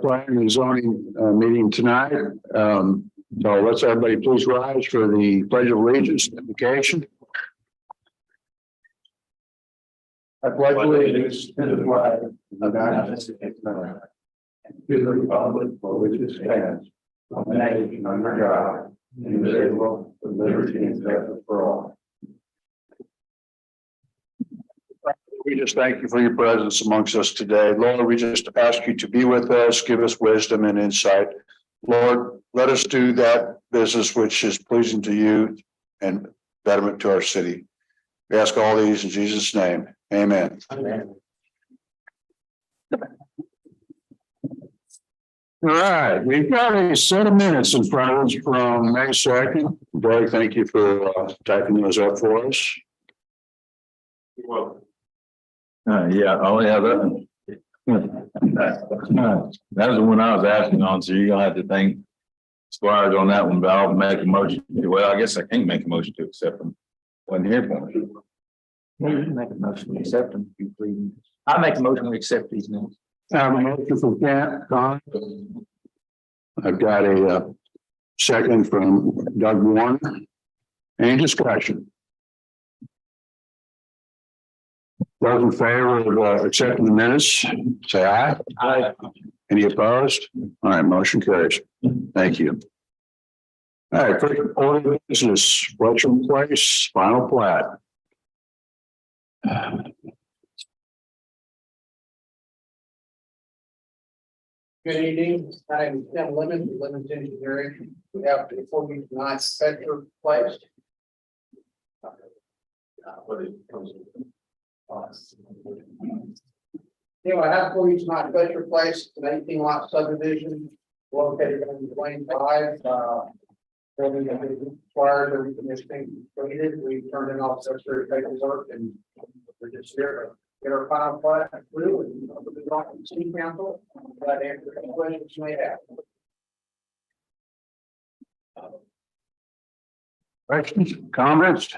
Planning and zoning meeting tonight. So let's everybody please rise for the pledge of allegiance invocation. I pledge allegiance to the flag of the United States of America, to the republic for which it stands, one nation under God, indivisible, with liberty and justice for all. We just thank you for your presence amongst us today. Lord, we just ask you to be with us, give us wisdom and insight. Lord, let us do that business which is pleasing to you and betterment to our city. We ask all these in Jesus' name. Amen. Amen. All right, we've got a set of minutes in front of us from May 2nd. Doug, thank you for typing those up for us. You're welcome. Yeah, I only have that. That was the one I was asking on, so you're gonna have to thank Squires on that one, but I'll make a motion. Well, I guess I can't make a motion to accept them. Wasn't here for me. Yeah, you can make a motion to accept them, if you please. I make a motion to accept these minutes. I have a motion from Con. I've got a second from Doug Warner. Any discussion? Those in favor of accepting the minutes, say aye. Aye. Any opposed? All right, motion carries. Thank you. All right, first order of business, Fletcher Place, final plat. Good evening, I'm Tim Lemons Engineering. We have the 49 Fletcher Place. Anyway, I have 49 Fletcher Place, an 18 lot subdivision located on Lane 5. Building that is required, everything is being completed. We turned in all necessary paperwork and we're just here to get our final plat through and put it on the city council. Glad to answer any questions you may have. Questions, comments?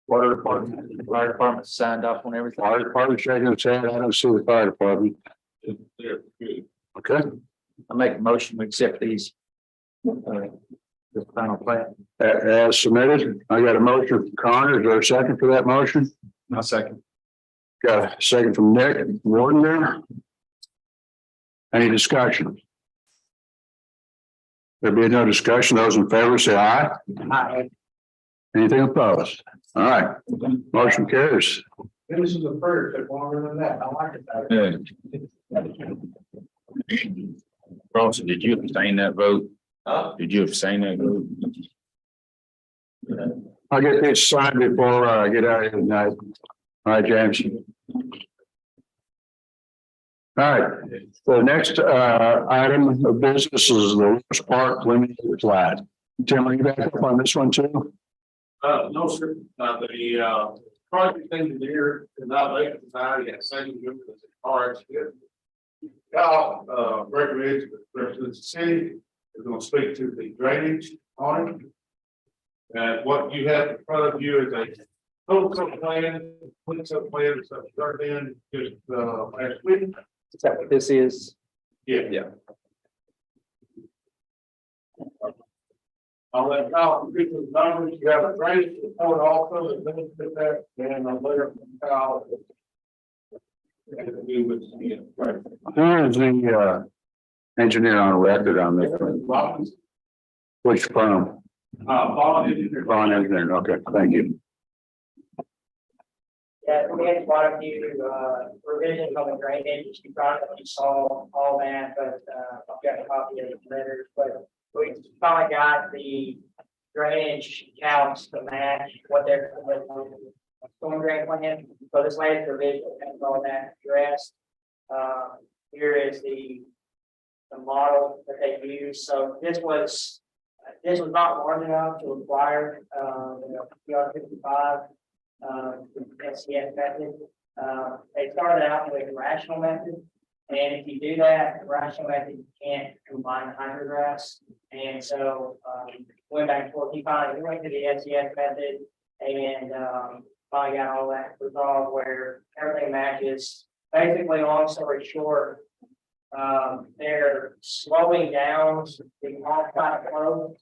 Water department. Fire department signed off on everything. Fire department shaking its head. I don't see the fire department. Okay. I make a motion to accept these. The final plan. As submitted, I got a motion from Connor. Is there a second for that motion? I'll second. Got a second from Nick Warden there. Any discussion? There be no discussion. Those in favor say aye. Aye. Anything opposed? All right, motion carries. And this is a prayer, took longer than that. I like it. Yeah. Ross, did you abstain that vote? Did you abstain that vote? I'll get this signed before I get out of here tonight. All right, James. All right, the next item of business is the Lewis Park limited plat. Tim, are you back up on this one too? No, sir. The project engineer is not making design yet, same group as the cards. Breckenridge represents the city, is going to speak to the drainage on it. And what you have in front of you is a total plan, plan, so start in just last week. Is that what this is? Yeah. I'll let Kyle read the numbers. You have a drainage report also that benefits that, and a letter from Kyle. We would see it, right? Who is the engineer on record on this one? Which firm? Bond engineer. Bond engineer. Okay, thank you. Yeah, we had quite a few revisions on the drainage. You probably saw all that, but I've got a copy of the letters. But we finally got the drainage counts to match what they're storm drain plan. So this latest revision has all that addressed. Here is the model that they use. So this was not large enough to require PR 55. SCS method. They started out with a rational method, and if you do that, the rational method, you can't combine hydrographs. And so went back and forth. He finally went to the SCS method and finally got all that resolved where everything matches basically, long story short, they're slowing down the offsite flow.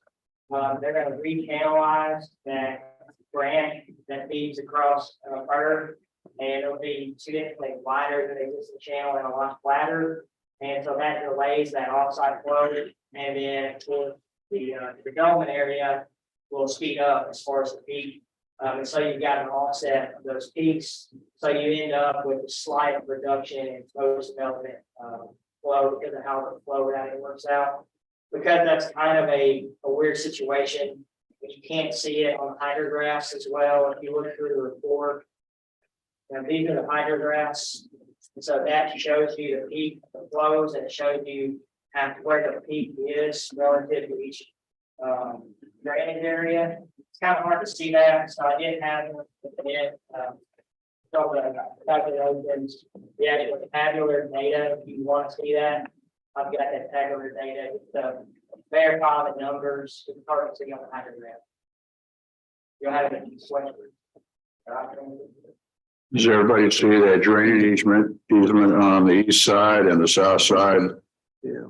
They're gonna recanalize that branch that feeds across, Earth. And it'll be significantly wider than the existing channel and a lot flatter. And so that delays that offsite flow. And then for the development area will speed up as far as the peak. And so you've got an offset of those peaks. So you end up with a slight reduction in post development flow because of how the flow routing works out. Because that's kind of a weird situation. You can't see it on hydrographs as well. If you look through the report, and these are the hydrographs. And so that shows you the peak, the flows, and it shows you where the peak is relative to each drainage area. It's kind of hard to see that, so I did have it. So the calculations, the actual tabular data, if you want to see that, I've got that tabular data to verify the numbers. It's hard to see on the hydrograph. You'll have it in sweat. Does everybody see that drainage easement on the east side and the south side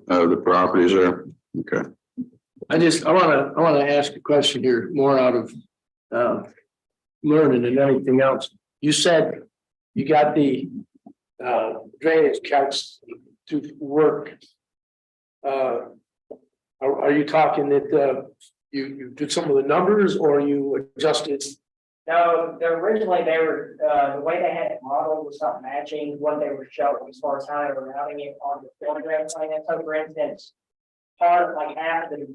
of the properties there? Okay. I wanna ask a question here, more out of learning than anything else. You said you got the drainage calcs to work. Are you talking that you did some of the numbers or you adjusted? No, originally they were, the way they had it modeled was not matching what they were showing as far as how they were routing it on the photograph plan. So for instance, part of like half of the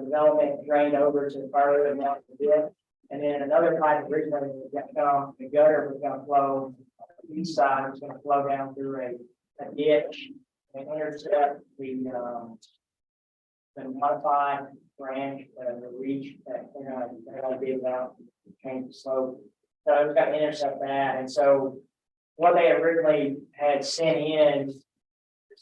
development drained over to the further and out the dip. And then another part originally was going to come, the gutter was going to flow, the east side was going to flow down through a ditch and intercept the modified branch, the reach that they're going to be about. Change the slope. So it's got to intercept that. And so what they originally had sent in,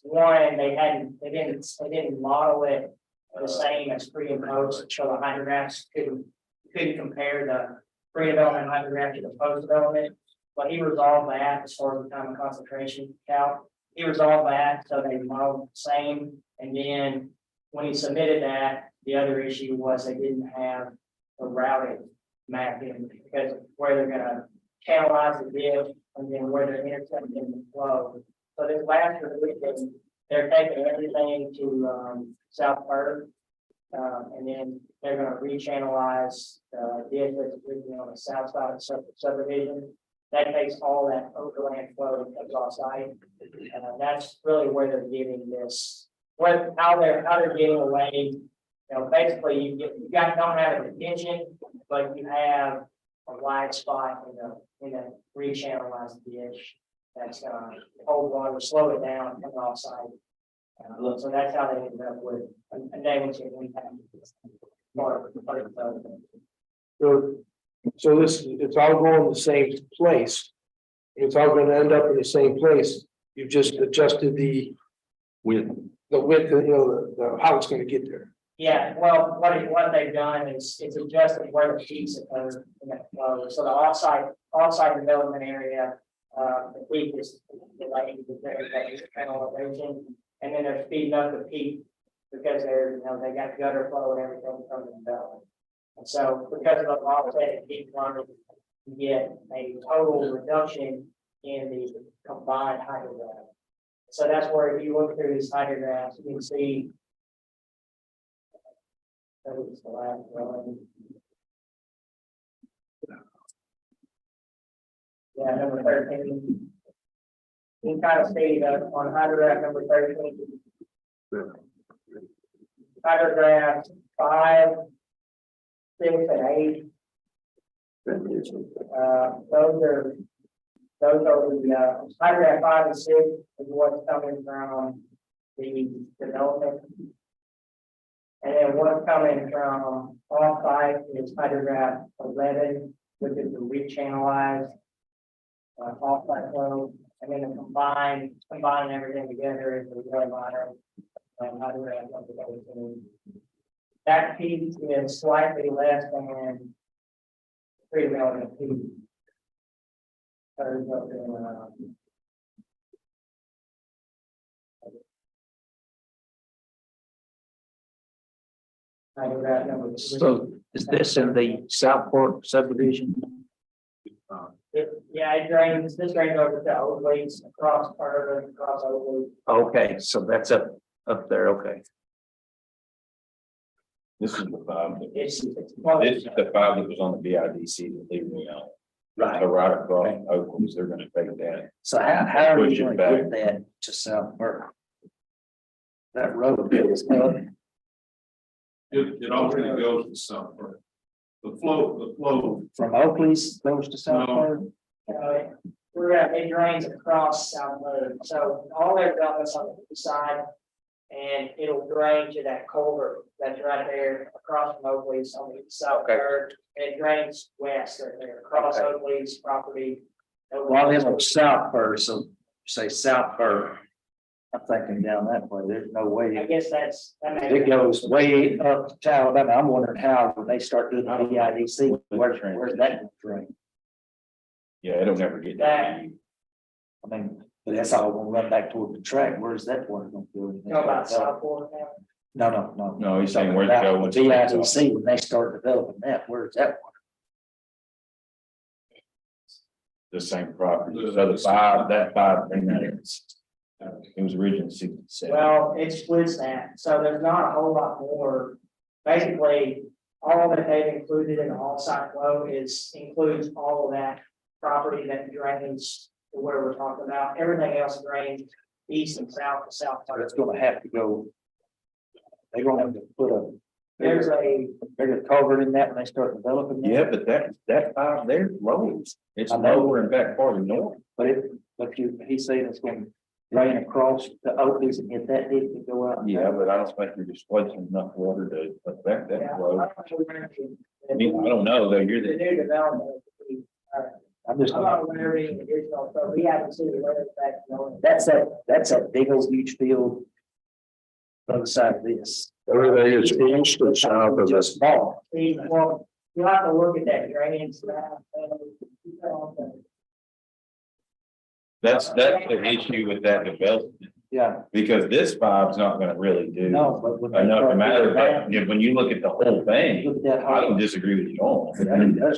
one, they didn't model it the same as pre and post. So the hydrographs couldn't compare the pre-development hydrograph to the post development. But he resolved that as far as the time of concentration count. He resolved that, so they modeled the same. And then when he submitted that, the other issue was they didn't have the routing mapped in because of where they're gonna channelize the dip and then where they're intercepting the flow. So this last revision, they're taking everything to South Bird, and then they're gonna rechannelize the dip that's originally on the south side of the subdivision. That takes all that overland flow that comes off site. That's really where they're getting this, how they're getting away. You know, basically you don't have a detention, but you have a wide spot in the rechannelized ditch that's gonna hold water, slow it down, come off site. So that's how they ended up with a negative impact. So it's all going the same place. It's all going to end up in the same place. You've just adjusted the width, how it's going to get there. Yeah, well, what they've done is it's adjusted where the peaks occur in that flow. So the offsite development area, the peak is related to the elevation, and then they're speeding up the peak because they got gutter flow and everything from the development. And so because of the offset peak running, you get a total reduction in the combined hydrograph. So that's where if you look through these hydrographs, you can see. That was the last one. Yeah, number 13. You can kind of see that on hydrograph number 13. Hydrograph 5, 6, and 8. Those are the hydrograph 5 and 6 is what's coming from the development. And then what's coming from off-site is hydrograph 11, which is the rechannelized off-site flow. And then the combining everything together is the really minor and hydrograph 11. That peak is slightly less than pre-development peak. Hydrograph number. So is this in the Southport subdivision? Yeah, it drains, this drains over to Oakley's across part of it, across Oakley. Okay, so that's up there, okay. This is the five, It's. this is the five that was on the BIDC that they were out. Right. So right across Oakland's, they're gonna take that. So how are Push you it gonna back. get that to Southport? That road is up. It already goes to Southport. The flow, From Oakley's goes to Southport? It drains across South Road, so all their developments on the east side. And it'll drain to that culvert that's right there across from Oakley's on the east side. Okay. And it drains west right there, across Okay. Oakley's property. Well, it's on Southport, so say Southport. I'm thinking down that way, there's no I way. guess that's. It goes way up to Alabama. I'm wondering how when they start doing the BIDC, where's that drain? Yeah, it'll never get That, that. I mean, but that's all gonna run back toward the track. Where's that water gonna go? talk about Southport now. No. No, he's saying where's it About go the once it gets off? BIDC, when they start developing that, where's that water? The same property, so the five, that five thing there. It was originally 67. Well, it splits that, so there's not a whole lot more. Basically, all that they've included in the all-site flow includes all of that property that drains to where we're talking about. Everything else drains east and south to south. So it's gonna have to go. They're gonna have to put a There's a, bigger culvert in that when they start developing. that. Yeah, but that five there flows. It's I know. lower and back farther north. But he's saying it's gonna drain across the Oakley's and hit that deep to go out. Yeah, but I don't think you're displacing enough water to affect yeah, that flow. I mean, I the don't know, though, you're the, new development. I'm just, I'm not aware of any additional, so we haven't seen the weather effect. that's that big old huge field. On the other side of this. Everything is east and south of Just this. small. Well, you'll have to look at that drainage map. that's the issue with that development, Yeah, because this five's not gonna really do no, but. when they enough to start matter, doing that, but when you look at the whole thing, Look at that. I don't disagree with you all. That's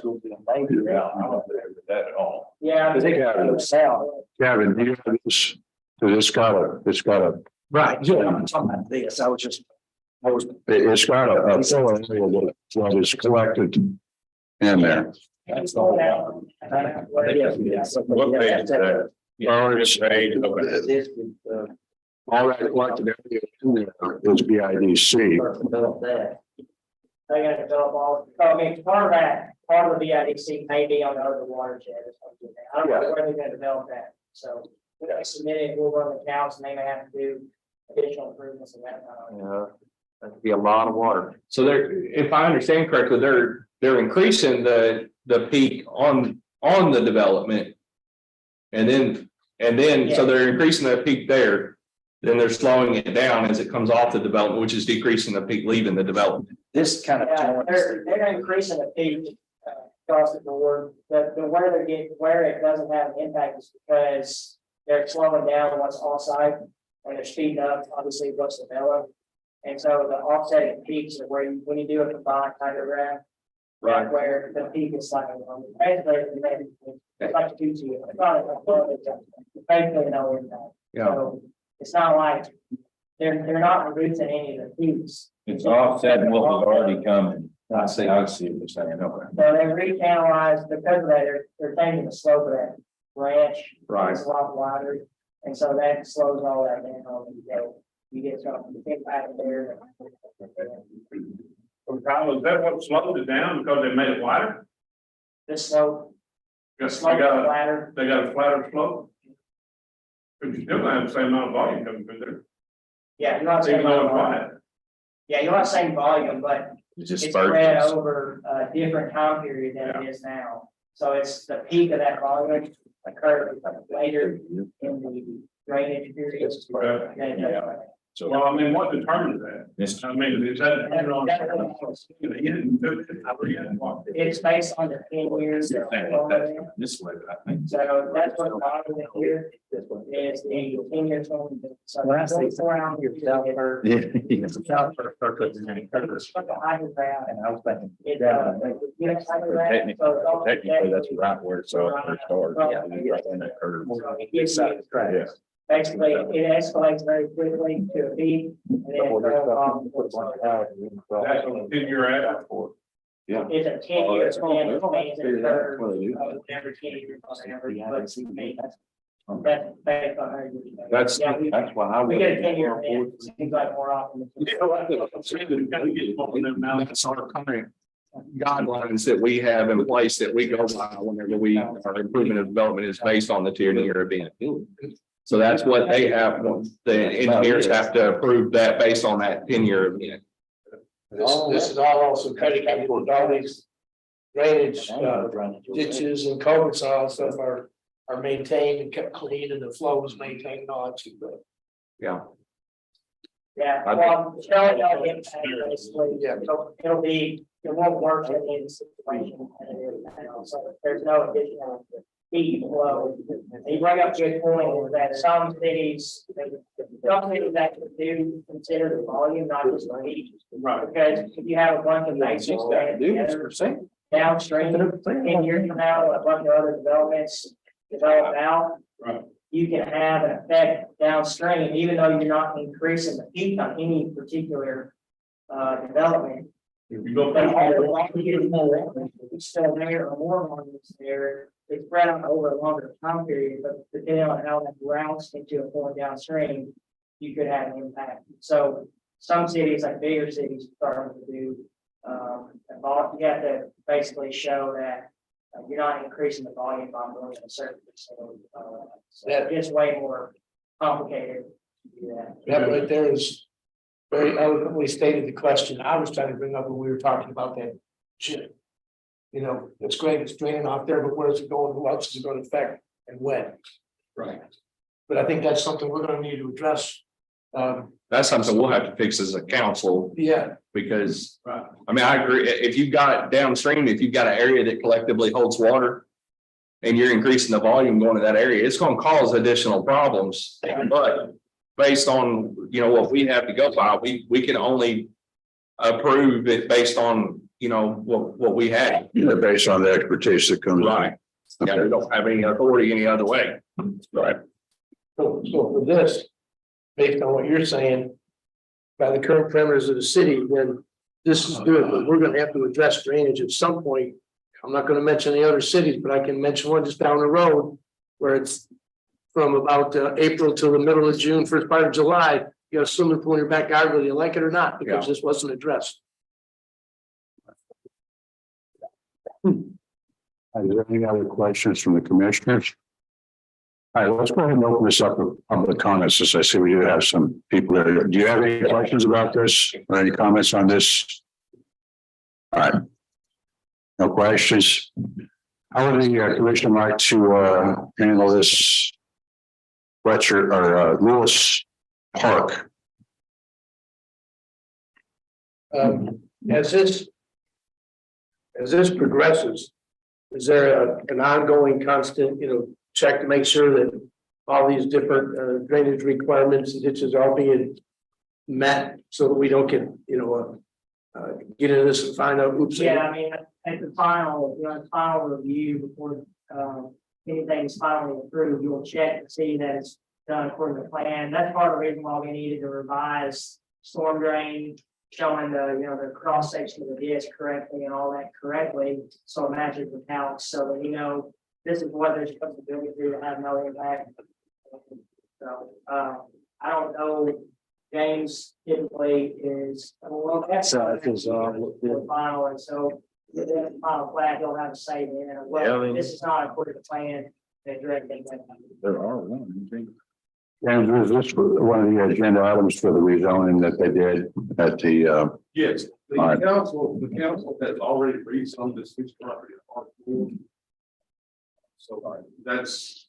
gonna be a major. Yeah, I don't agree with that at all. Yeah. Because they gotta go south. Kevin, do you have this? Cause it's got a, Right, yeah, I'm talking about this, I was. it's got a full area that is collected in there. That's Slow all. down. What page is that? Oh, it's This would, all that collected area in there is BIDC. develop that. They gotta develop all, I mean, part of the BIDC may be on the other watershed or something. I don't know where they're gonna develop that, so. When they submit it, we'll run the counts and they may have to do additional improvements in that. Yeah, that'd be a lot of water. So they're, if I understand correctly, they're increasing the peak on the development. And then, so they're increasing the peak there, then they're slowing it down as it comes off the development, which is decreasing the peak leaving the development. This kind of. Yeah, they're increasing the peak across the board. The where it doesn't have an impact is because they're slowing down what's offsite and they're speeding up, obviously, what's developed. And so the offsetting peaks are where when you do a combined hydrograph. Right. Where the peak is slightly lower. Basically, it's like 2 2. It's not basically no impact. Yeah. So it's not like they're not reducing any of the peaks. It's offsetting what was already coming. I see what you're saying, okay. So they recanalize, because of that, they're changing the slope of that branch. Right. It's a lot wider, and so that slows all that down. You get something, you get back there. Kyle, is that what slowed it down because they made it wider? This slope, Yes, slope they got flatter. a flatter slope. But you still have the same amount of volume coming through there. Yeah, you're not saying, Even though it's wide. yeah, you're not saying volume, but It just it's spread spurts. over a different time period than it is now. So it's the peak of that volume occurred later in the drainage period. Okay. than- So Well, I mean, what determines that? this, I mean, is that? It's based on the 10 years. this way, I think. So that's what the bottom of here is the 10 years old. So When I say that's around here. Southburg, and I was thinking. Technically, that's right where it's all first started. Right on that curve. Yeah. Basically, it escalates very quickly to a peak. And then it goes off. That's on 10-year ad for. It's a 10 year span, which means it's curve of every 10 years on average, but that's based on how you. That's- Yeah, we why I. we get a 10 year plan, it seems like more often. That's our current guidelines that we have in place that we go by whenever our improvement of development is based on the 10-year event. So that's what they have, the engineers have to approve that based on that 10-year event. This is all also predicated with all these drainage, ditches and culverts, and all that stuff are maintained and kept clean, and the flow is maintained and all that stuff. Yeah. Yeah, well, Shelley, I'll get back, basically, Yeah. so it won't work in any situation. So there's no additional heat flow. You bring up a good point is that some cities actually do consider the volume, not just the heat. Right. Because if you have a bunch of basins downstream, 10 years from now, a bunch of other developments develop out. Right. You can have an effect downstream, even though you're not increasing the peak on any particular development. If you go But back. all the longer you get more water, it's still there or more water is there. It's spread out over a longer time period, but depending on how that routes into a point downstream, you could have an impact. So some cities, like bigger cities, starting to do you have to basically show that you're not increasing the volume by more than a certain percent. So it's way more complicated to do that. That right there is very eloquently stated the question I was trying to bring up when we were talking about that chip. You know, it's great, it's draining off there, but where is it going, who else is it going to affect and when? Right. But I think that's something we're gonna need to address. That's something we'll have to fix as a council, Yeah, because, Right. I mean, I agree, if you've got downstream, if you've got an area that collectively holds water and you're increasing the volume going to that area, it's gonna cause additional problems. But based on, what we have to go by, we can only approve it based on, what we have. Based on the expertise that comes. Right. Yeah, we don't have any authority any other way. Right. so for this, based on what you're saying, by the current parameters of the city, then this is good, but we're gonna have to address drainage at some point. I'm not gonna mention the other cities, but I can mention one just down the road where it's from about April till the middle of June, first part of July, you got a swimming pool in your backyard, whether you like it or not, because this wasn't addressed. Are there any other questions from the commissioners? All right, let's go ahead and open this up for public comments, as I see we do have some people there. Do you have any questions about this or any comments on this? All right. No questions. How would the commission like to handle this Fletcher or Lewis Park? As this progresses, is there an ongoing constant, check to make sure that all these different drainage requirements and ditches are being met so that we don't get into this and find out, oops. Yeah, I mean, at the final review before anything's finally approved, you'll check to see that it's done according to plan. That's part of the reason why we needed to revise storm drain, showing the cross section of the disc correctly and all that correctly, so it matches the calcs, so that this is what they're supposed to do to have no impact. So I don't know. James typically is that's final, and so the final plat, you'll have to say then, well, this is not according to plan. There are one. And was this one of the agenda items for the rezoning that they did at the, Yes, the All right. council has already rezoned this piece of property. So that's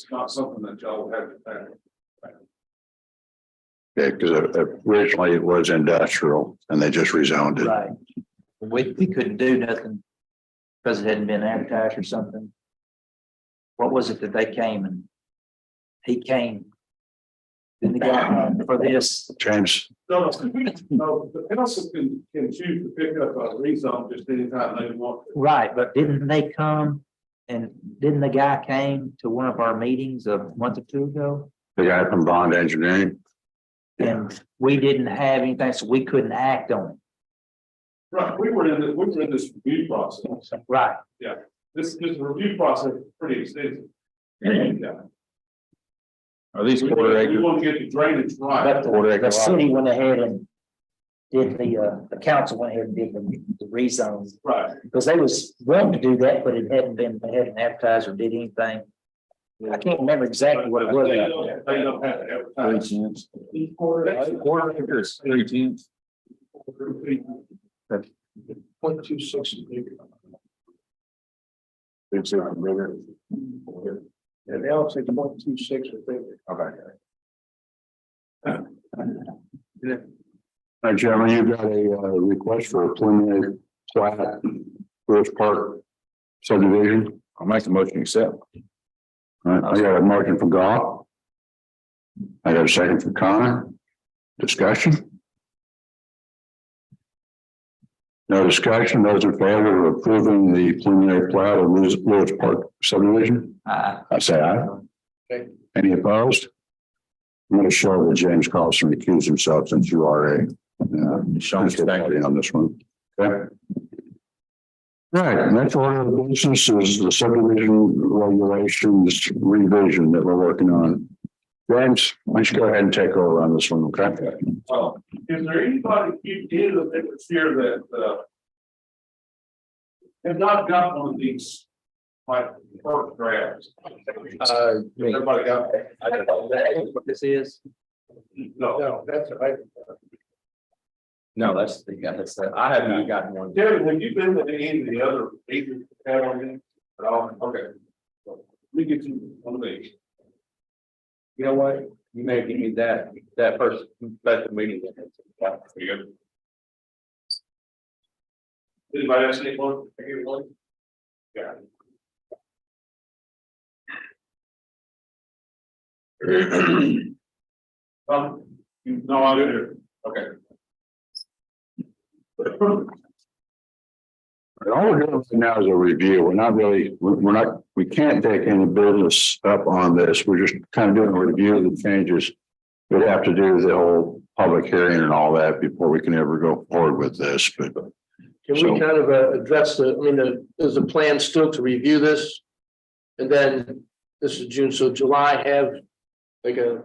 not something that y'all have to tackle. Okay, because originally it was industrial and they just rezoned it. Right. We couldn't do nothing because it hadn't been advertised or something. What was it that they came and he came? And the guy for this, James, No, the council can choose to pick up a rezone just anytime they want. right, but didn't they come? And didn't the guy came to one of our meetings a month or two ago? the guy from Bond Engineering. And we didn't have anything, so we couldn't act on it. Right, we were in this review process. Right. This review process is pretty extensive. Yeah. Are these We quarter acre? want to get the drainage right. But the city went ahead and did the council went ahead and did the rezone. Right. Because they was wanting to do that, but it hadn't been, they hadn't advertised or did anything. I can't remember exactly what it was. They don't have to advertise. 3 tenths. Quarter acres, 3 tenths. 0.26. Okay. And they all say 0.26 or bigger. All right, gentlemen, you've got a request for a preliminary plat, First Park subdivision. I'll make the motion to accept. All right, I got a motion for Goff. I got a second for Connor. Discussion? No discussion. Those in favor of approving the preliminary plat of Lewis Park subdivision? I say aye. Okay. Any opposed? I'm going to show that James Carlson recused himself since you are Sean, thank you. on this one. Okay. Right, next order of business is the subdivision regulations revision that we're working on. James, why don't you go ahead and take over on this one, okay? Is there anybody you did that was here that have not got one of these like first drafts? Everybody got? I don't know what this is. No. That's right. No, that's I have not gotten one. Kevin, have you been to any of the other agents that have on there at all? Okay. Let me get you one of these. You know what? You may give me that first special meeting. Anybody else need one? I give you one. Yeah. No, I'm here. Okay. All we're doing right now is a review. We can't take any business up on this. We're just kind of doing a review of the changes. We'd have to do the whole public hearing and all that before we can ever go forward with this, but. Can we kind of address is the plan still to review this? And then this is June, so July have like a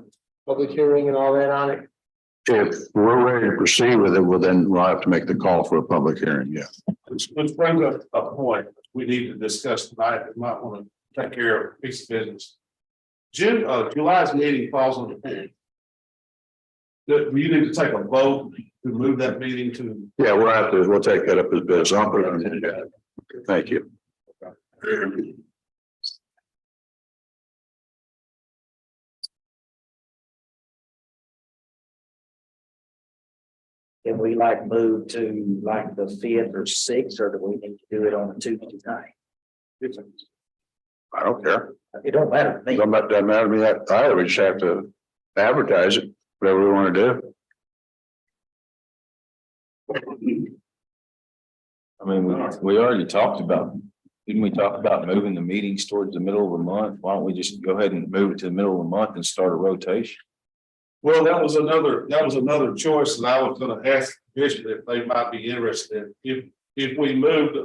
public hearing and all that on it? If we're ready to proceed with it, we'll have to make the call for a public hearing, yeah. Which brings up a point we need to discuss tonight. We might want to take care of a piece of business. July's meeting falls on the 10th. Do you need to take a vote to move that meeting to? Yeah, we'll take that up as business. I'll put it on the agenda. Thank you. Can we like move to like the 5th or 6th, or do we need to do it on a Tuesday night? I don't care. It don't matter to me. Doesn't matter to me that either. We just have to advertise it, whatever we want to do. I mean, we already talked about, didn't we talk about moving the meetings towards the middle of the month? Why don't we just go ahead and move it to the middle of the month and start a rotation? Well, that was another choice, and I was gonna ask the commission if they might be interested. If we moved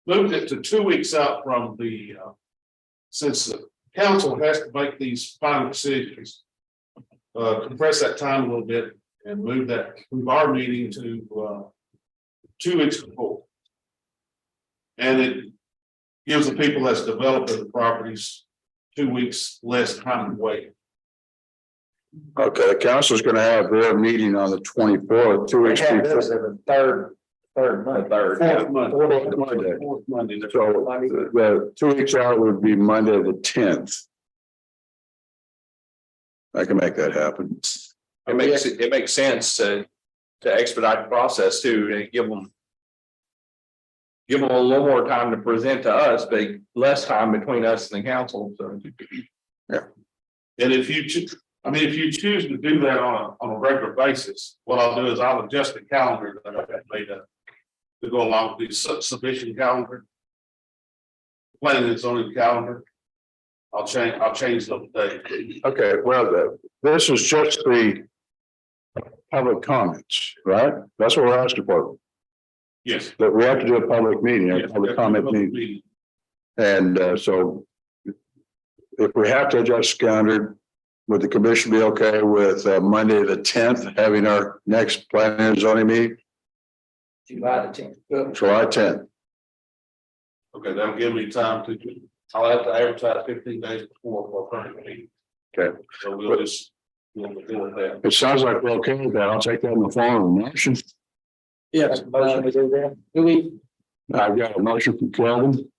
it to 2 weeks out from the since the council has to make these final decisions. Compress that time a little bit and move our meeting to 2 weeks before. And it gives the people that's developing the properties 2 weeks less time to wait. Okay, the council's going to have their meeting on the 24th, 2 weeks Have before. this every third month. Fourth Monday. So the 2 weeks out would be Monday, the 10th. I can make that happen. It makes sense to expedite the process too, and give them a little more time to present to us, but less time between us and the council, so. And if you choose, I mean, if you choose to do that on a regular basis, what I'll do is I'll adjust the calendar that I've made up to go along with the submission calendar. Planning and zoning calendar. I'll change those days. Okay, well, this is just the public comments, right? That's what we're asking for. Yes. But we have to do a public meeting, a Yes, public comment meeting. And so if we have to adjust calendar, would the commission be okay with Monday, the 10th, having our next planning and zoning meeting? July the 10th. July 10th. Okay, that'll give me time to, I'll have to advertise 15 days before for a permit meeting. Okay. So we'll just, we'll deal with that. It sounds like we're okay with that. I'll take that in the form of a motion. Yes, Motion to do that? do we, I've got a motion from Kelvin,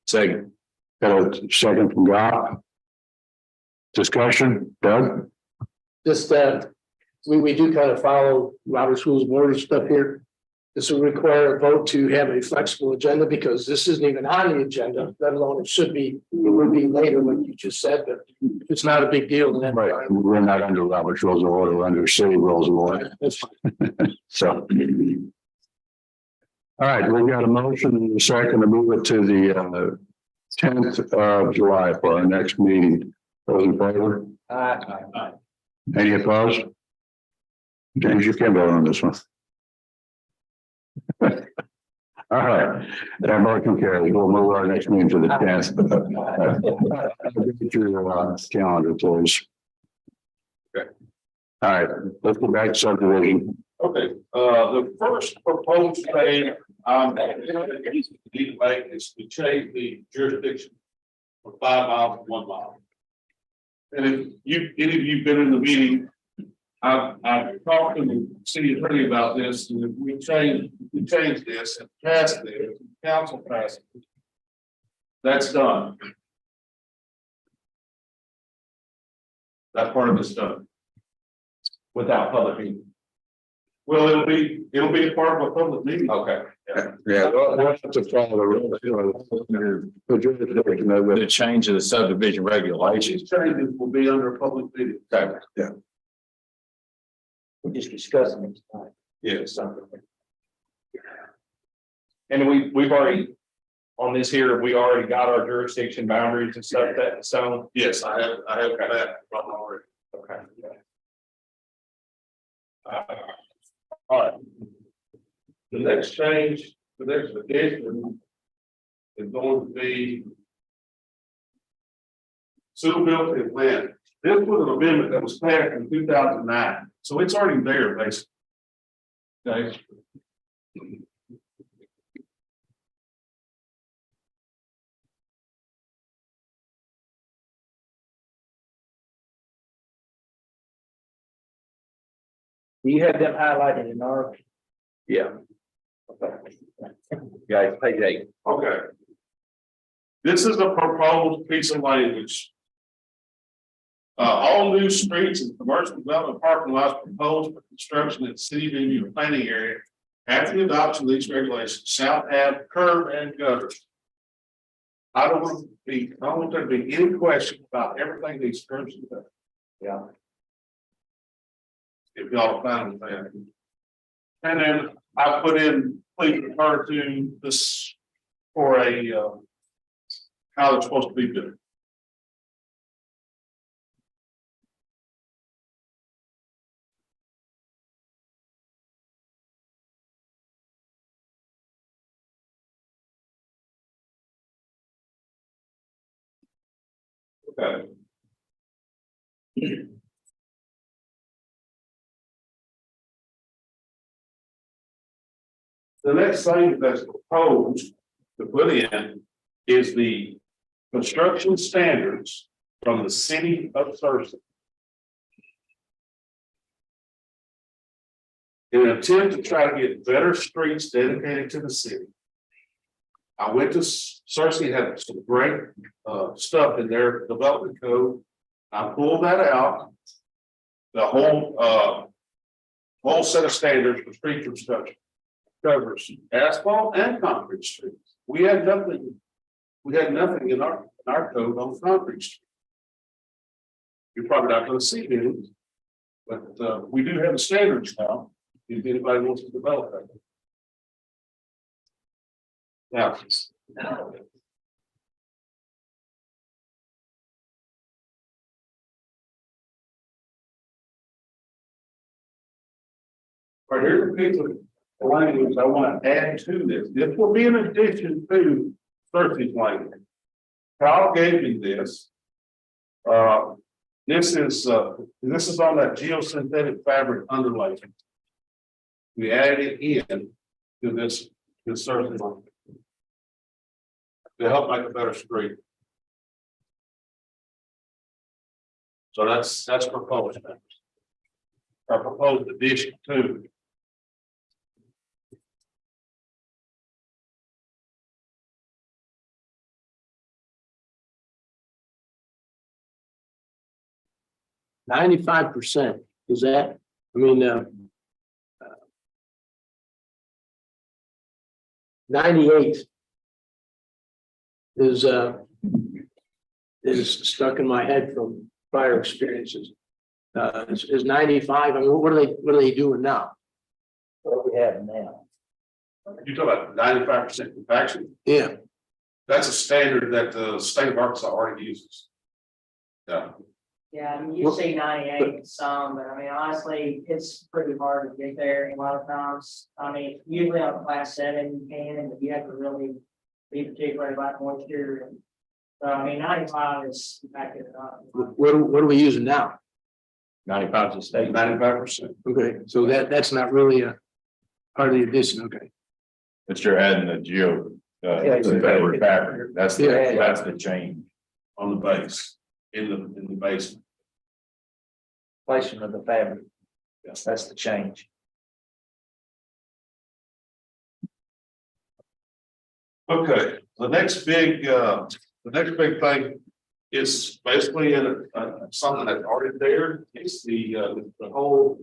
Second. got a second from Goff. Discussion, Doug? just, we do kind of follow Robert's Rules of Order stuff here. This will require a vote to have a flexible agenda because this isn't even on the agenda, let alone it would be later, like you just said, but it's not a big deal. Then Right, we're not under Robert's Rules of Order, we're under city rules of order. That's fine. So. All right, we've got a motion and a second to move it to the 10th of July for our next meeting. Those in favor? Any opposed? James, you can vote on this one. All right, that motion carries. We'll move our next meeting to the 10th. Get your calendar, please. Okay. All right, let's go back to subdivision. Okay, the first proposed thing, need to make is to change the jurisdiction from 5 miles to 1 mile. And if any of you've been in the meeting, I've talked to the city attorney about this, and if we change this and pass this, council passes it, that's done. That part of it's done. Without public meeting. Well, it'll be a part of a public meeting. Okay. Yeah, we'll have to follow the rules, you know, the jurisdiction of The it. change of the subdivision regulations. These changes will be under a public meeting. We're just discussing it tonight. Yes. And we've already, on this here, we already got our jurisdiction boundaries and stuff that, so. Yes, I have that problem already. Okay. All right. The next change, the next addition is going to be suitability of land. This was an amendment that was passed in 2009, so it's already there, basically. Okay. Do you have them highlighted in our? Yeah. Guys, page 8. Okay. This is a proposed piece of language. All new streets and commercial development parking lots proposed for construction in city venue or planning area after the adoption of these regulations shall have curb and gutters. I don't want there to be any question about everything these curbs and gutters. Yeah. If y'all are fine with that. And then I put in, please refer to this for a, how it's supposed to be done. Okay. The next thing that's proposed to put in is the construction standards from the city of Thurston. In an attempt to try to get better streets dedicated to the city. I went to Cersei, had some great stuff in their development code. I pulled that out the whole set of standards for street construction covers asphalt and concrete streets. We had nothing in our code on concrete streets. You're probably not gonna see it, but we do have the standards now, if anybody wants to develop that. Now. Right, here's a piece of language I want to add to this. This will be in addition to Thursday's language. Kyle gave me this. This is on that geosynthetic fabric underlay. We added it in to this Thursday language to help make a better street. So that's proposed. Our proposed addition to. %, is that, I mean, 98 is stuck in my head from prior experiences. Is 95, I mean, what are they doing now? What do we have now? You talk about 95% compaction. Yeah, That's a standard that the state of Arkansas already uses. Yeah, Yeah, I mean, you see 98 some, but I mean, honestly, it's pretty hard to get there a lot of times. I mean, usually on class 7, you can, but you have to really be particular about moisture. And so, I mean, 95 is backing it up. what are we using now? 95 is a state. 95%. Okay, so that's not really a part of the addition, okay. But you're adding the geo, Yeah, fabric, that's Yeah. that's the change. On the base, in the basement. Placement of the fabric. Yes, that's the change. Okay, the next big thing is basically something that's already there. It's the whole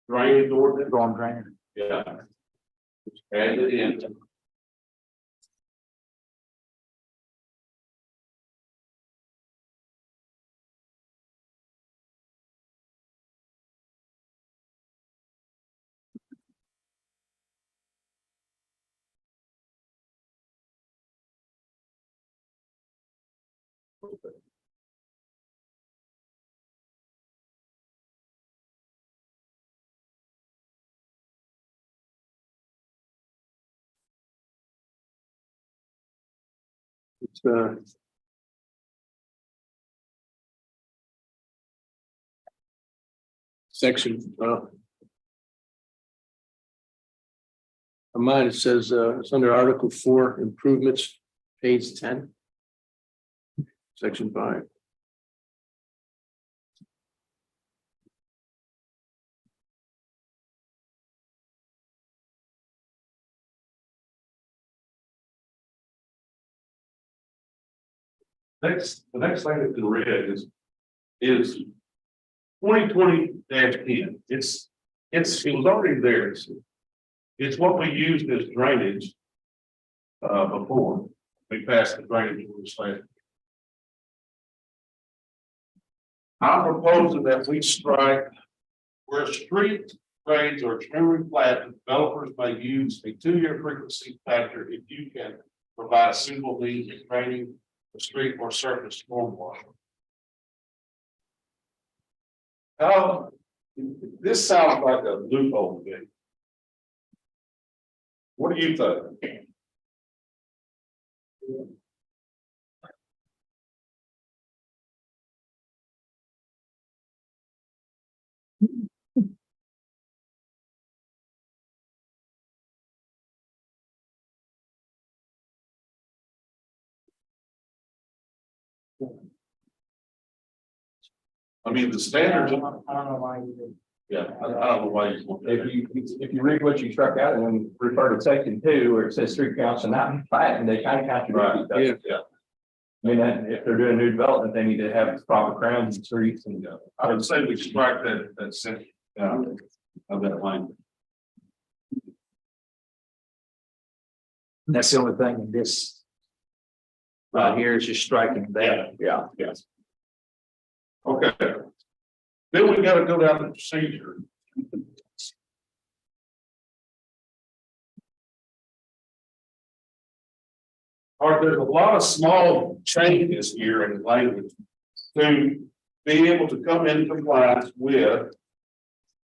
drainage ordinance. Storm drain. Yeah. And it in. It's section, on mine, it says, it's under Article 4, improvements, page 10. Section 5. The next thing that's been read is 2020-10. It was already there. It's what we used as drainage before we passed the drainage legislation. I'm proposing that we strike where street drains are extremely flat, developers may use a 2-year frequency factor if you can provide a suitable means of draining the street or surface stormwater. Now, this sounds like a loophole to me. What do you think? I mean, the I standards, don't know why you did. yeah, I don't know why you. If you read what you struck out and then refer to section 2, where it says street counts and not flat, and they kind of contradict each other. Yeah. I mean, if they're doing new development, they need to have proper crowns and streets and go. I would say we strike that sentence out of that language. That's the only thing in this. Right here is just striking that. Yeah, yes. Okay. Then we gotta go down the procedure. All right, there's a lot of small changes here in language to be able to come in compliance with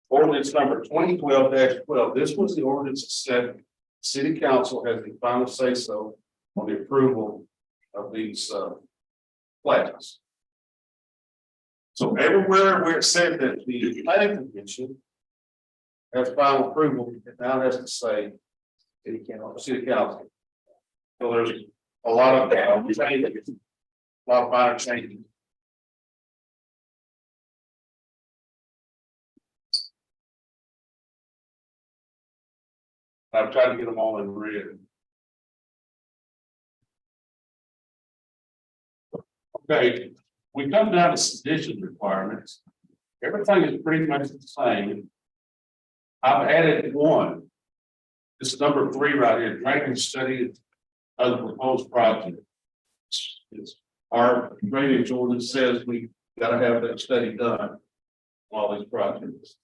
ordinance number 2012-12. This was the ordinance that said city council has the final say so on the approval of these plans. So everywhere where it said that the planning commission has final approval, it now has to say city council. So there's a lot of changes, a lot of minor changes. I've tried to get them all in red. Okay, we come down to sedition requirements. Everything is pretty much the same. I've added one. This is number 3 right here, drainage study of the proposed project. Our drainage ordinance says we gotta have that study done on all these projects.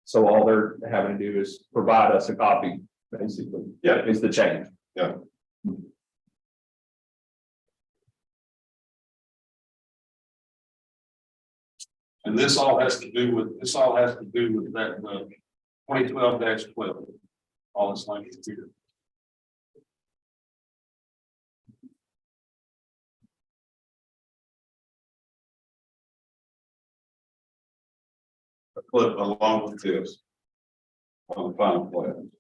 So all they're having to do is provide us a copy, basically. Yeah. Is the change. Yeah. And this all has to do with that 2012-12. All this language here. A clip along with this on the final plan.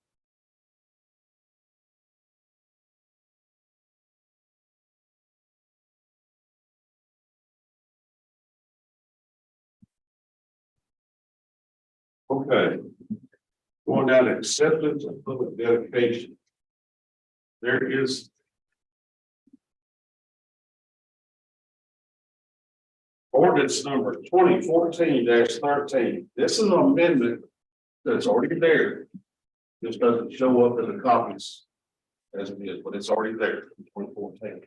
Okay. Going down to acceptance of public dedication. There is. Ordinance number 2014-13. This is an amendment that's already there. This doesn't show up in the copies as it is, but it's already there in 2014.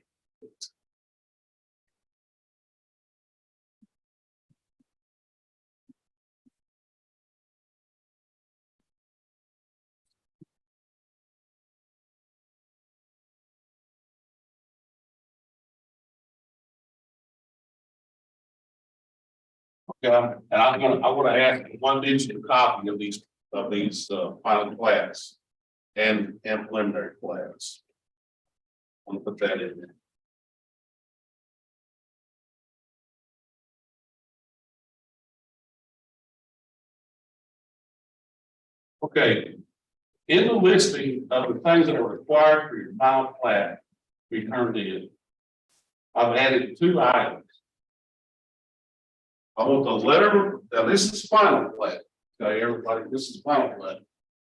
Okay, and I want to ask one digital copy of these final plats and preliminary plats. I'm gonna put that in there. Okay, in the listing of the things that are required for your final plat, we turned in. I've added 2 items. I want the letter, now this is final plat. Okay, everybody, this is final plat.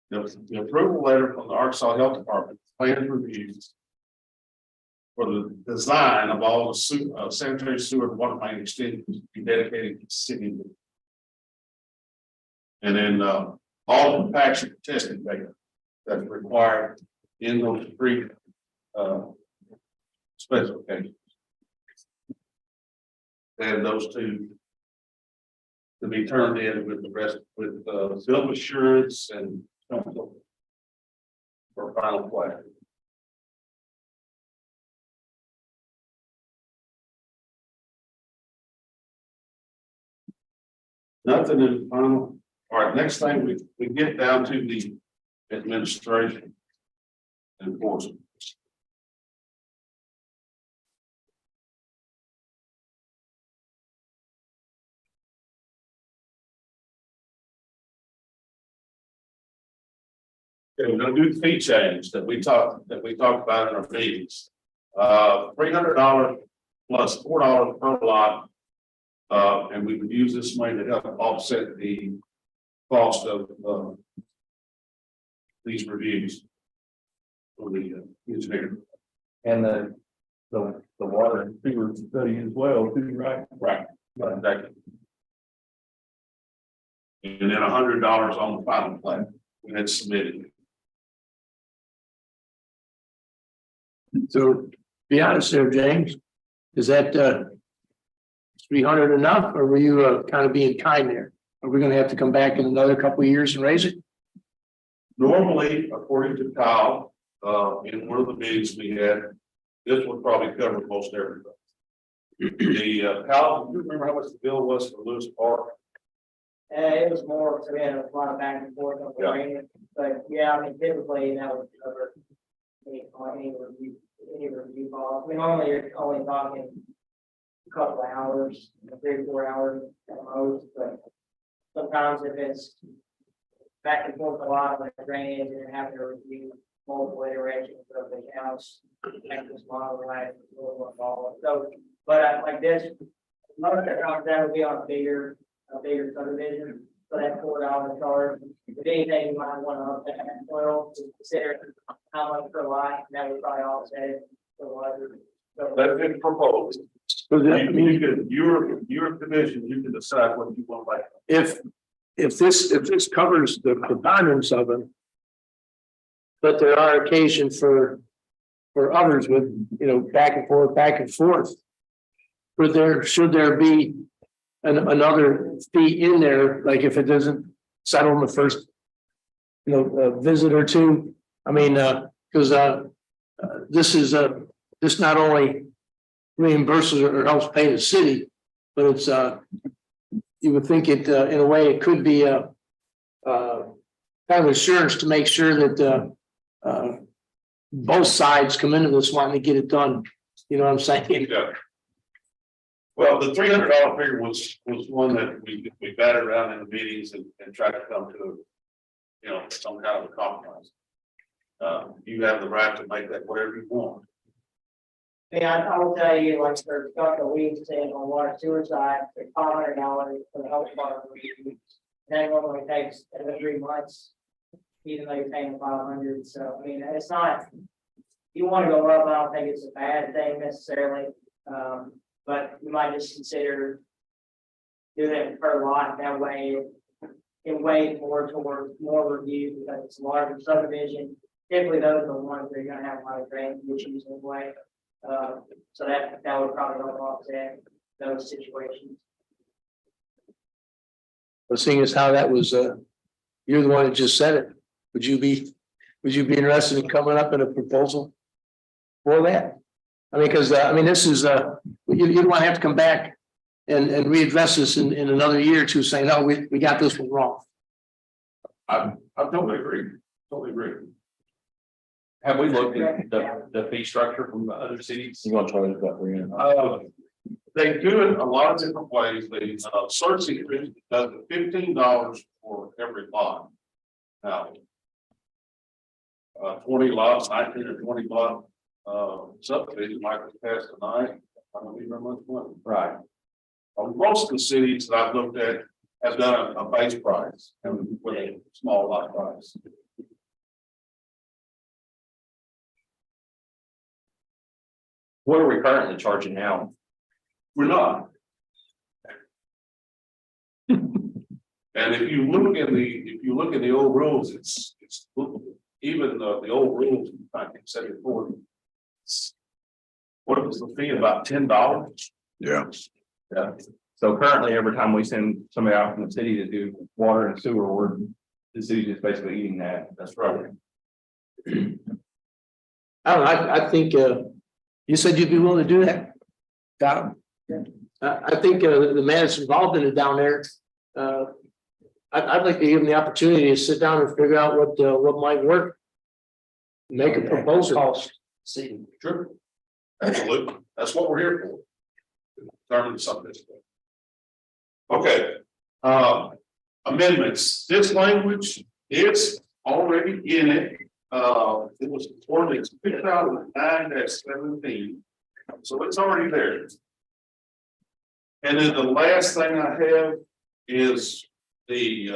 The approval letter from the Arkansas Health Department, plan reviews for the design of all the sanitary sewer and water main extensions to be dedicated to the city. And then all compaction testing data that's required in those 3 specifications. And those 2 to be turned in with the rest with bill of assurance and for final plat. Nothing in final. All right, next thing we get down to the administration enforcement. Okay, we're gonna do the fee change that we talked about in our meetings. $300 plus $4 per lot. And we would use this money to help offset the cost of these reviews for the engineer. And the water and sewer study as well, too, right? Right. Exactly. And then $100 on the final plan when it's submitted. So be honest there, James, is that 300 enough, or were you kind of being kind there? Are we gonna have to come back in another couple of years and raise it? Normally, according to Kyle, in one of the meetings we had, this would probably cover most everything. Kyle, do you remember how much the bill was for Lewis Park? It was more, so we had a lot of back and forth on the Yeah. training, but yeah, I mean, typically that would cover any review calls. We normally are only talking a couple of hours, 3 or 4 hours at most, but sometimes if it's back and forth a lot like drainage and having to review multiple iterations of the house, this model, right, a little more involved. So, but like this, most of the times that would be on a bigger subdivision, so that $4 charge. If anything, you might want to up that well, to consider how much per lot, that would probably offset it. So, That's been proposed. So that, You can, your division, you can decide what you want to like. if this covers the preponderance of them, but there are occasions for others with, back and forth. Should there be another fee in there, like if it doesn't settle in the first, visit or two? I mean, because this not only reimburses or helps pay the city, but it's you would think it in a way it could be a kind of assurance to make sure that both sides come into this wanting to get it done. You know what I'm saying? Yeah. Well, the $300 figure was one that we batted around in the meetings and tried to come to, some kind of a compromise. You have the right to make that whatever you want. yeah, I will tell you, like, for a couple of weeks, saying on water sewer side, it's $500 for the health department. That normally takes 3 months, even though you're paying 500. So, I mean, it's not, you want to go up, I don't think it's a bad thing necessarily. But you might just consider doing it per lot, that way it weighs more towards more review because it's a larger subdivision. Typically, those are the ones that are gonna have a lot of drainage issues in the way. So that would probably help offset those situations. But seeing as how that was, you're the one that just said it. Would you be interested in coming up with a proposal for that? I mean, because this is you'd want to have to come back and readdress this in another year or two, saying, no, we got this one wrong. I totally agree. Totally agree. Have we looked at the fee structure from the other cities? You gonna charge that for you? They do it a lot of different ways. They search it does $15 for every lot. Now, 20 lots, 19 or 20 lot subdivision might be passed tonight. I don't even remember much money. Right. Most of the cities that I've looked at have done a base price and with a small lot price. What are we currently charging now? We're not. And if you look at the old rules, it's even the old rules in 1974. What was the fee? About $10? Yeah. Yeah. So currently, every time we send somebody out from the city to do water and sewer, the city's just basically eating that. That's right. I don't know, I think you said you'd be willing to do that. Got him. I think the man that's involved in it down there. I'd like to give him the opportunity to sit down and figure out what might work. Make a proposal. See, Sure. Absolutely. That's what we're here for. Determine something. Okay. Amendments. This language is already in it. It was ordinance 2009-17. So it's already there. And then the last thing I have is the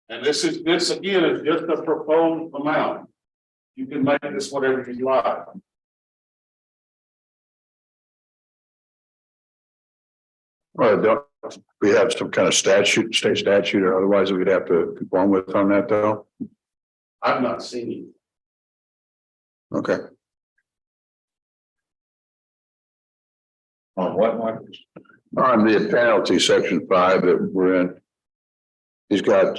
and this again is just a proposed amount. You can make this whatever you like. Well, don't we have some kind of statute, state statute, or otherwise we'd have to conform with on that though? I've not seen it. Okay. On what, Mike? On the penalty, section 5 that we're in. He's got,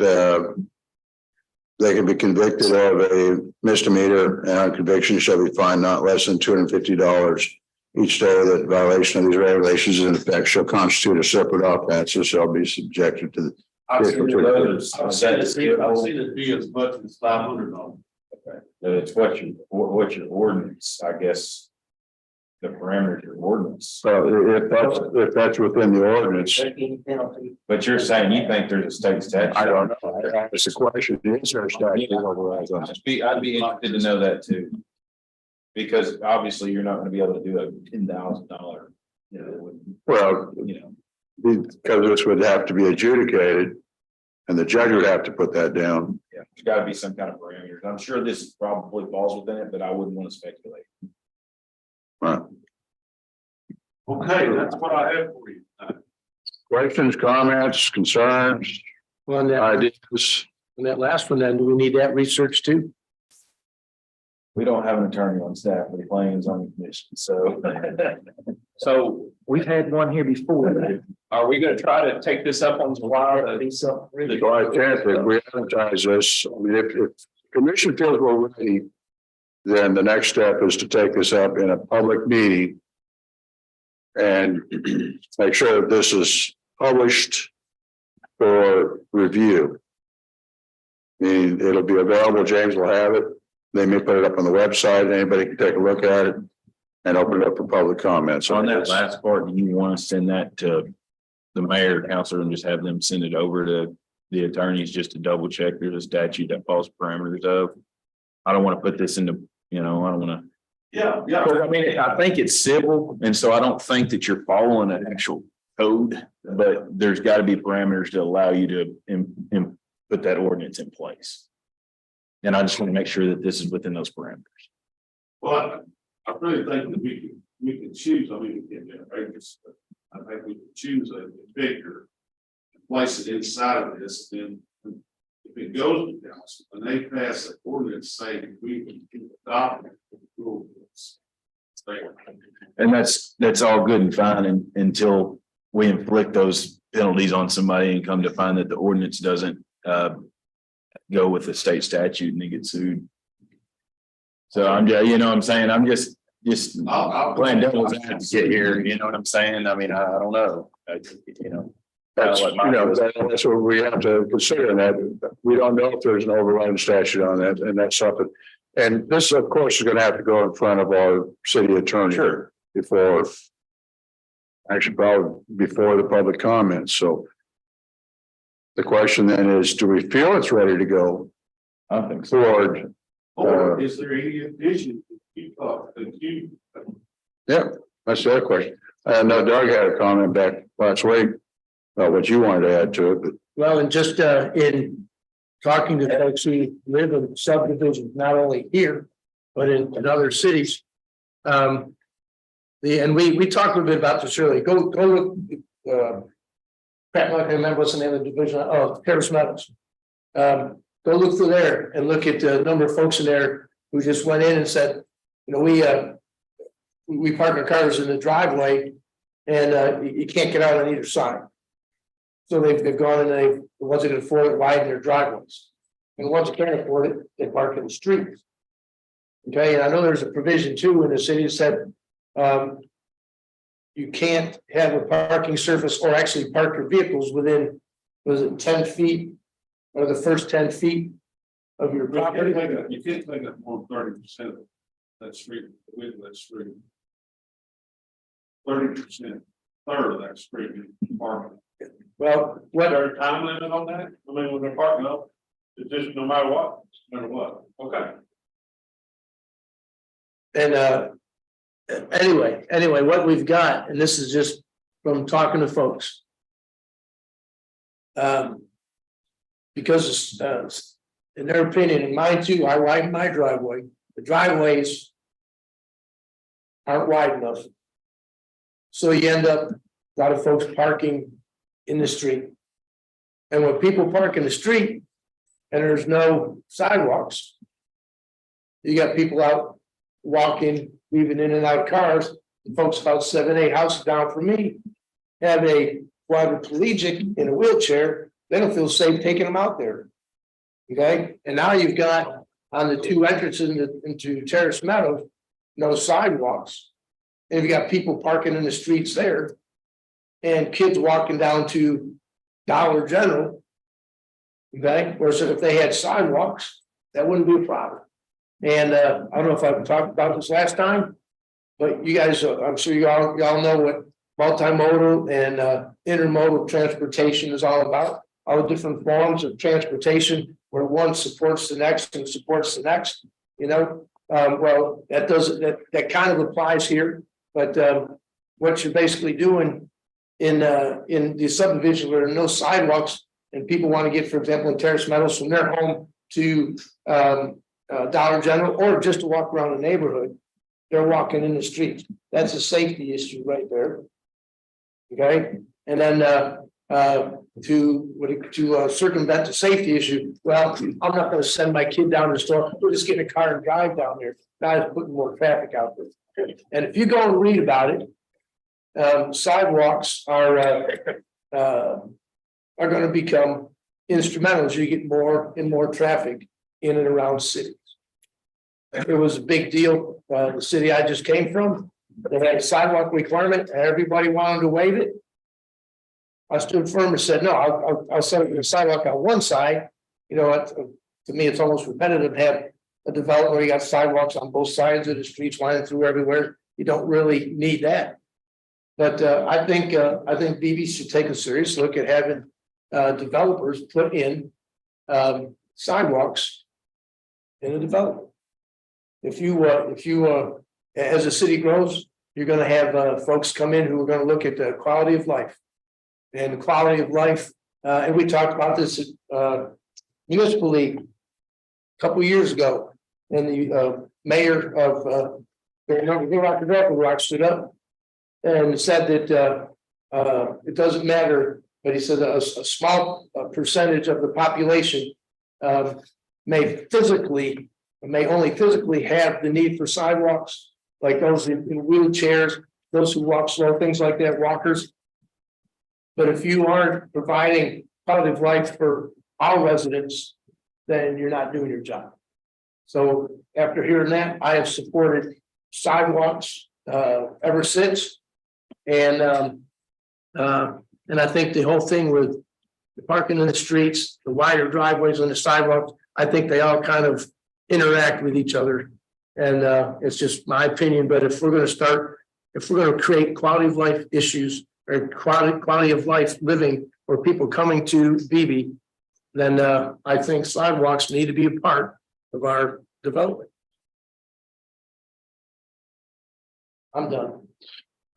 they can be convicted of a misdemeanor and on conviction shall be fined not less than $250 each day that violation of these regulations is in effect shall constitute a separate offense and shall be subjected to the. I've seen it be as much as $500. It's what your ordinance, I guess. The parameters of your ordinance, So if that's within the ordinance, Taking penalty. but you're saying you think there's a state statute. I don't know. That's the question. Is there a statute overrides on this? I'd be interested to know that too. Because obviously you're not gonna be able to do a $10,000, Well, because this would have to be adjudicated and the judge would have to put that down. yeah, there's gotta be some kind of parameters. I'm sure this probably falls within it, but I wouldn't want to speculate. Right. Okay, that's what I have for you. Questions, comments, concerns, Well, on that, ideas? on that last one, then, do we need that research too? We don't have an attorney on staff for the planning and zoning commission, so. So we've had one here before. Are we gonna try to take this up on July? So I can't, if we advertise this, I mean, if commission feels we're ready, then the next step is to take this up in a public meeting and make sure that this is published for review. I mean, it'll be available. James will have it. They may put it up on the website. Anybody can take a look at it and open it up for public comments. So on that last part, do you want to send that to the mayor, council, and just have them send it over to the attorneys just to double check there's a statute that falls parameters of? I don't want to put this into, I don't want to. Yeah, I mean, I think it's civil, and so I don't think that you're following an actual code, but there's got to be parameters to allow you to put that ordinance in place. And I just want to make sure that this is within those parameters. Well, I really think that we can choose, I think we can choose a figure. Place it inside of this, then if it goes to council and they pass an ordinance saying we can adopt the rules. And that's all good and fine until we inflict those penalties on somebody and come to find that the ordinance doesn't go with the state statute and they get sued. So I'm just, what I'm saying, I'm just I'll playing devil's advocate here, you know what I'm saying? I mean, I don't know. That's, that's what we have to consider, and that we don't know if there's an overriding statute on that, and that's something. And this, of course, is going to have to go in front of our city attorney. Sure. Before, actually, probably before the public comments. So the question then is, do we feel it's ready to go I think so. forward? Or is there any addition you thought that you? Yeah, that's the other question. And Doug had a comment back last week about what you wanted to add to it, but Well, and just in talking to folks who live in subdivisions, not only here, but in other cities. And we talked a little bit about this earlier. Go look. Pat, I can remember what's the name of the division of Paris Metals. Go look through there and look at the number of folks in there who just went in and said, we park our cars in the driveway and you can't get out on either side. So they've gone and the ones that can afford it widen their driveways. And the ones that can't afford it, they park in the streets. Okay, and I know there's a provision too in the city that said you can't have a parking surface or actually park your vehicles within, was it 10 feet or the first 10 feet of your property? You can't take up more than 30% of that street, the width of that street. 30%, third of that street is parking. Well, What are there a time limit on that? I mean, when they're parking up, it's just no matter what, okay. and anyway, what we've got, and this is just from talking to folks. Because in their opinion, and mine too, I widen my driveway the driveways aren't wide enough. So you end up, a lot of folks parking in the street. And when people park in the street and there's no sidewalks, you got people out walking, weaving in and out of cars. The folks about 7-8 houses down from me have a quadriplegic in a wheelchair. They don't feel safe taking them out there. Okay, and now you've got on the two entrances into Terrace Meadows, no sidewalks. And you've got people parking in the streets there. And kids walking down to Dollar General. Okay, whereas if they had sidewalks, that wouldn't be a problem. And I don't know if I've talked about this last time, but you guys, I'm sure y'all know what multimodal and intermodal transportation is all about. All the different forms of transportation where one supports the next and supports the next, you know. Well, that kind of applies here, but what you're basically doing in the subdivision where there are no sidewalks and people want to get, for example, in Terrace Meadows from their home to Dollar General or just to walk around the neighborhood, they're walking in the streets. That's a safety issue right there. Okay, and then to circumvent the safety issue, well, I'm not going to send my kid down to the store. We'll just get in a car and drive down there. That is putting more traffic out there. And if you go and read about it, sidewalks are going to become instrumental as you get more and more traffic in and around cities. It was a big deal. The city I just came from, they had a sidewalk requirement, and everybody wanted to waive it. I stood firm and said, no, I'll set a sidewalk on one side. You know what? To me, it's almost repetitive to have a development where you got sidewalks on both sides of the streets lining through everywhere. You don't really need that. But I think Beebe should take a serious look at having developers put in sidewalks in a development. If you as the city grows, you're going to have folks come in who are going to look at the quality of life. And the quality of life, and we talked about this municipal league a couple of years ago, and the mayor of Rock stood up and said that it doesn't matter, but he said a small percentage of the population may only physically have the need for sidewalks, like those in wheelchairs, those who walk slow, things like that, walkers. But if you aren't providing quality of life for all residents, then you're not doing your job. So after hearing that, I have supported sidewalks ever since. And I think the whole thing with the parking in the streets, the wider driveways on the sidewalks, I think they all kind of interact with each other. And it's just my opinion, but if we're going to create quality of life issues or quality of life living for people coming to Beebe, then I think sidewalks need to be a part of our development. I'm done.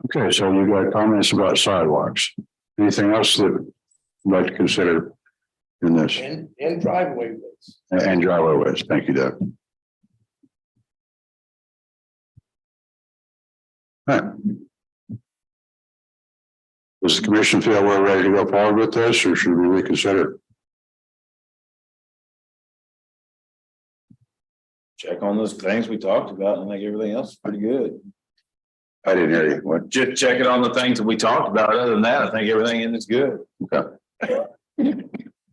Okay, so you got comments about sidewalks. Anything else that you'd like to consider in this? And driveway ways. And driveway ways. Thank you, Doug. All right. Does the commission feel we're ready to go forward with this, or should we reconsider? Check on those things we talked about, and I think everything else is pretty good. I didn't hear you. What? Just check it on the things that we talked about. Other than that, I think everything in is good. Okay.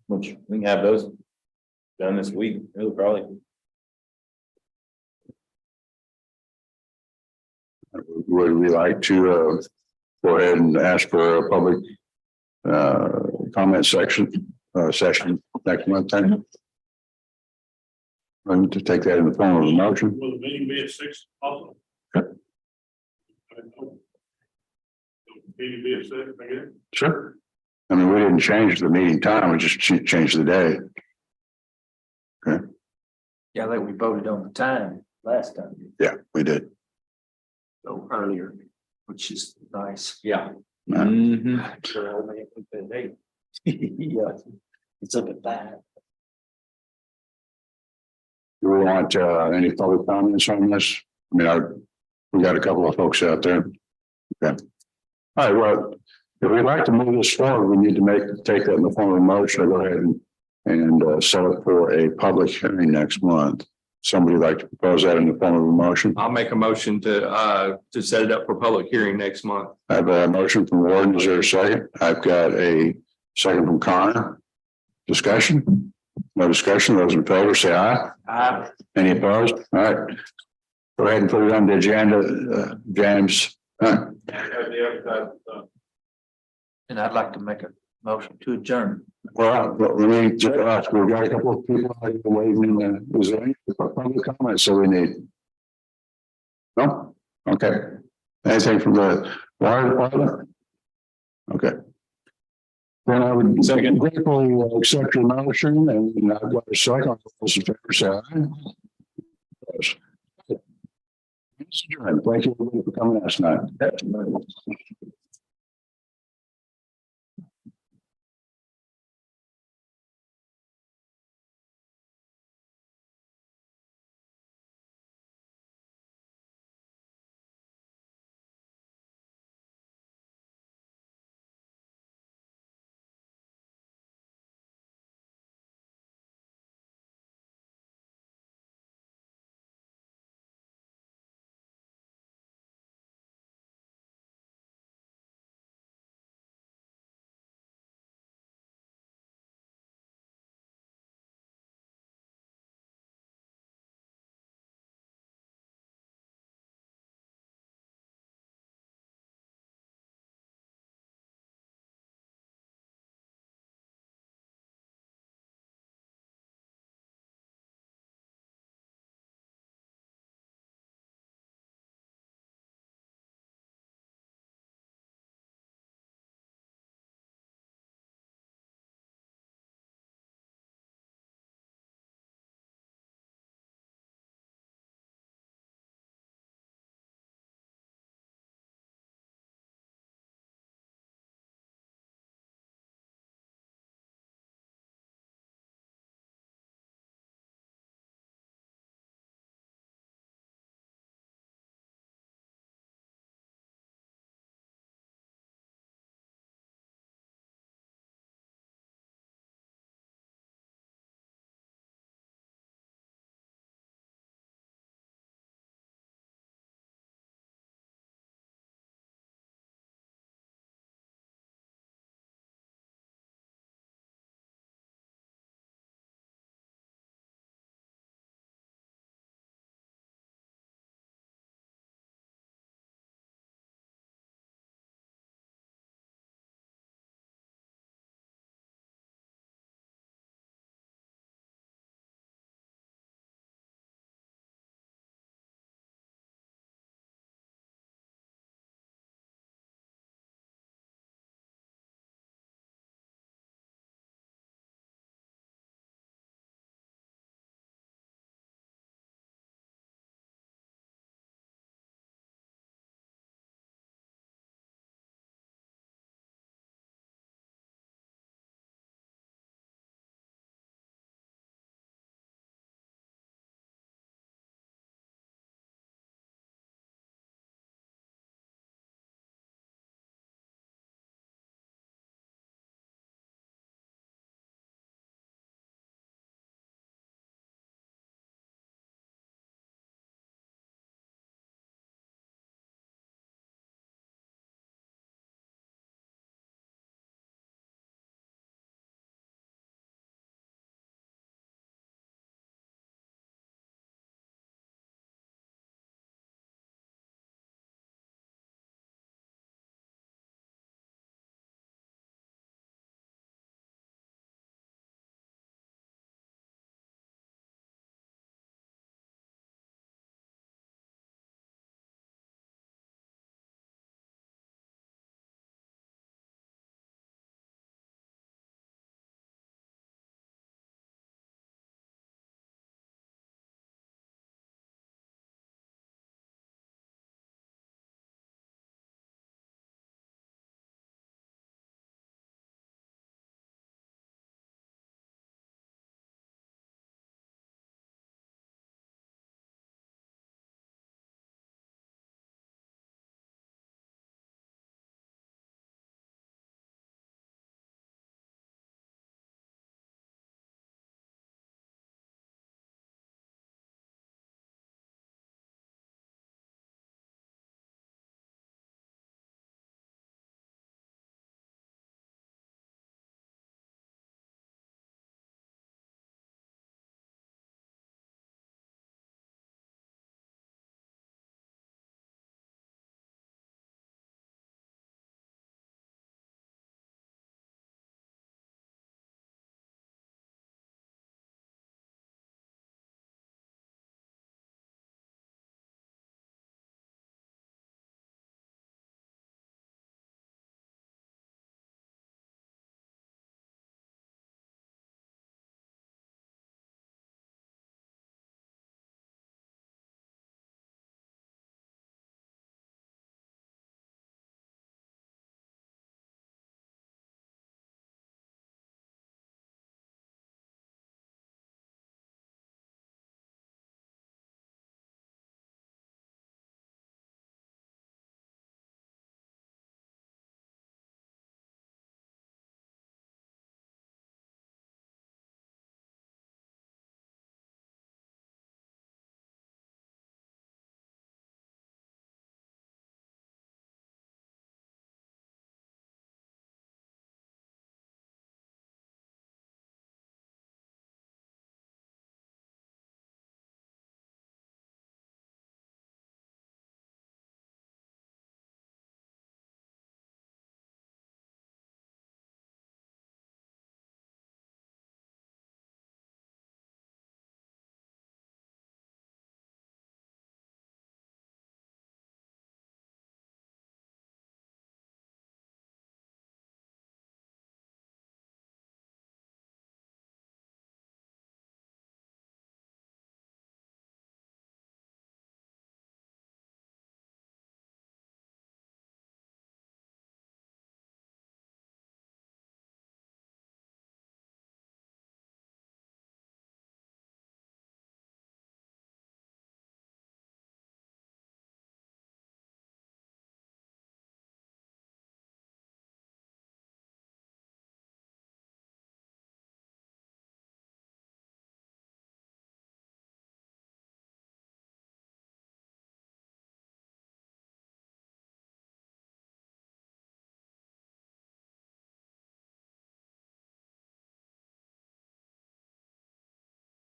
Which we can have those done this week, really, probably. Would we like to go ahead and ask for a public comment session next month? Then I need to take that in the form of a motion. Will the meeting be at 6 also? Okay. Meeting be at 6 again? Sure. I mean, we didn't change the meeting time, we just changed the day. Okay. Yeah, I think we voted on the time last time, Yeah, we did. so earlier, which is nice. Yeah. Mhm. Sure, I'll make it the date. Yeah, it's up at that. Do we want any public comments on this? I mean, we got a couple of folks out there. Okay. All right, well, if we'd like to move this forward, we need to take that in the form of a motion. I'll go ahead and set it for a public hearing next month. Somebody like to propose that in the form of a motion? I'll make a motion to set it up for public hearing next month. I have a motion from Warden. Is there a second? I've got a second from Connor. Discussion? No discussion. Those in favor say aye. Any opposed? All right. Go ahead and put it on the agenda, James. Have the advertising done. And I'd like to make a motion to adjourn. Well, let me just ask, we've got a couple of people waiting in the, is there any public comments that we need? No? Okay. Anything from the water department? Okay. Then I would gratefully accept your motion and I've got a second. Those in favor say aye. Thank you for coming last night.